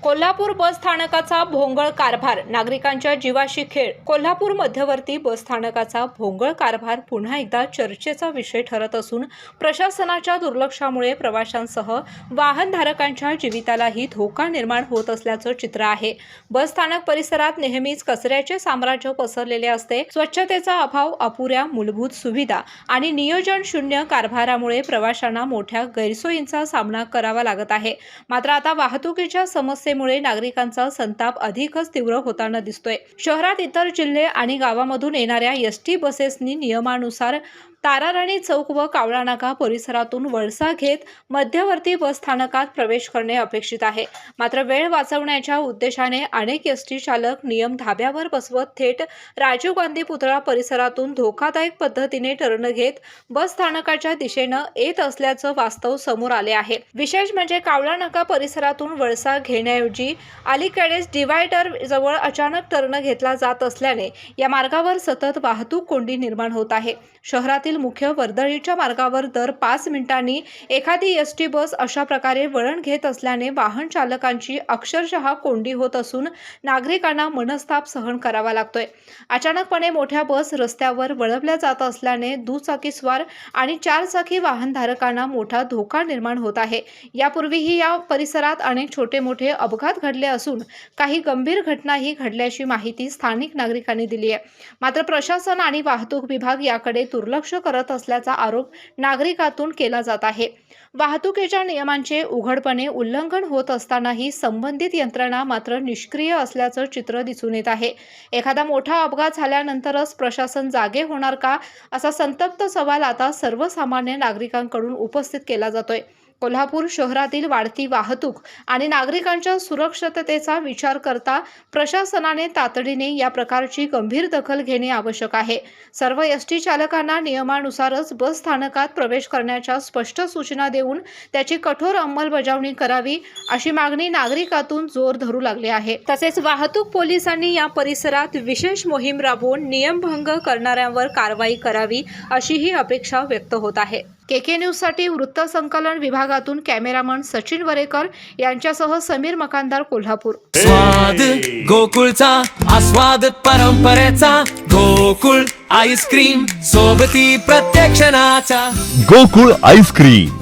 कोल्हापूर बस स्थानकाचा भोंगळ कारभार, नागरिकांच्या जीवाशी खेळ। कोल्हापूर मध्यवर्ती बस स्थानकाचा भोंगळ कारभार पुन्हा एकदा चर्चेचा विषय ठरत असून प्रशासनाच्या दुर्लक्षामुळे प्रवाशांसह वाहनधारकांच्या जीवितालाही धोका निर्माण होत असल्याचं चित्र आहे। बस स्थानक परिसरात नेहमीच कचऱ्याचे साम्राज्य पसरलेले असते। स्वच्छतेचा अभाव, अपुऱ्या मूलभूत सुविधा आणि नियोजन शून्य कारभारामुळे प्रवाशांना मोठ्या गैरसोयींचा सामना करावा लागत आहे। मात्र आता वाहतुकीच्या समस्येमुळे नागरिकांचा संताप अधिकच तीव्र होताना दिसतोय। शहरात इतर जिल्हे आणि गावामधून येणाऱ्या एसटी बसेसनी नियमानुसार ताराराणी चौक व कावळा नाका परिसरातून वळसा घेत मध्यवर्ती बस स्थानकात प्रवेश करणे अपेक्षित आहे। मात्र वेळ वाचवण्याच्या उद्देशाने अनेक एसटी चालक नियम धाब्यावर बसवत थेट राजीव गांधी पुतळा परिसरातून धोकादायक पद्धतीने टर्न घेत बस स्थानकाच्या दिशेने येत असल्याचं वास्तव समोर आले आहे। विशेष म्हणजे कावळा नाका परिसरातून वळसा घेण्याऐवजी अलीकडेच डिवायडर जवळ अचानक टर्न घेतला जात असल्याने या मार्गावर सतत वाहतूक कोंडी निर्माण होत आहे। शहरातील मुख्य वर्दळीच्या मार्गावर दर 5 मिनिटांनी एखादी एसटी बस अशा प्रकारे वळण घेत असल्याने वाहन चालकांची अक्षरशः कोंडी होत असून नागरिकांना मनस्ताप सहन करावा लागतोय। अचानकपणे मोठ्या बस रस्त्यावर वळवल्या जात असल्याने दुचाकीस्वार आणि 4 चाकी वाहनधारकांना मोठा धोका निर्माण होत आहे। यापूर्वीही या परिसरात अनेक छोटे मोठे अपघात घडले असून काही गंभीर घटनाही घडल्याची माहिती स्थानिक नागरिकांनी दिली आहे। मात्र प्रशासन आणि वाहतूक विभाग याकडे दुर्लक्ष करत असल्याचा आरोप नागरिकांतून केला जात आहे। वाहतुकीच्या नियमांचे उघडपणे उल्लंघन होत असतानाही संबंधित यंत्रणा मात्र निष्क्रिय असल्याचं चित्र दिसून येत आहे। एखादा मोठा अपघात झाल्यानंतरच प्रशासन जागे होणार का, असा संतप्त सवाल आता सर्वसामान्य नागरिकांकडून उपस्थित केला जातोय। कोल्हापूर शहरातील वाढती वाहतूक आणि नागरिकांच्या सुरक्षिततेचा विचार करता प्रशासनाने तातडीने या प्रकारची गंभीर दखल घेणे आवश्यक आहे। सर्व एसटी चालकांना नियमानुसारच बस स्थानकात प्रवेश करण्याच्या स्पष्ट सूचना देऊन त्याची कठोर अंमलबजावणी करावी, अशी मागणी नागरिकांतून जोर धरू लागली आहे। तसेच वाहतूक पोलिसांनी या परिसरात विशेष मोहीम राबवून नियमभंग करणाऱ्यांवर कारवाई करावी, अशीही अपेक्षा व्यक्त होत आहे। केके न्यूजसाठी वृत्तसंकलन विभागातून कॅमेरामन सचिन वरेकर यांच्यासह समीर मकानदार, कोल्हापूर। स्वाद गोकुळचा, आस्वाद परंपरेचा, गोकुळ आईस्क्रीम सोबती प्रत्येक क्षणाचा। गोकुळ आईस्क्रीम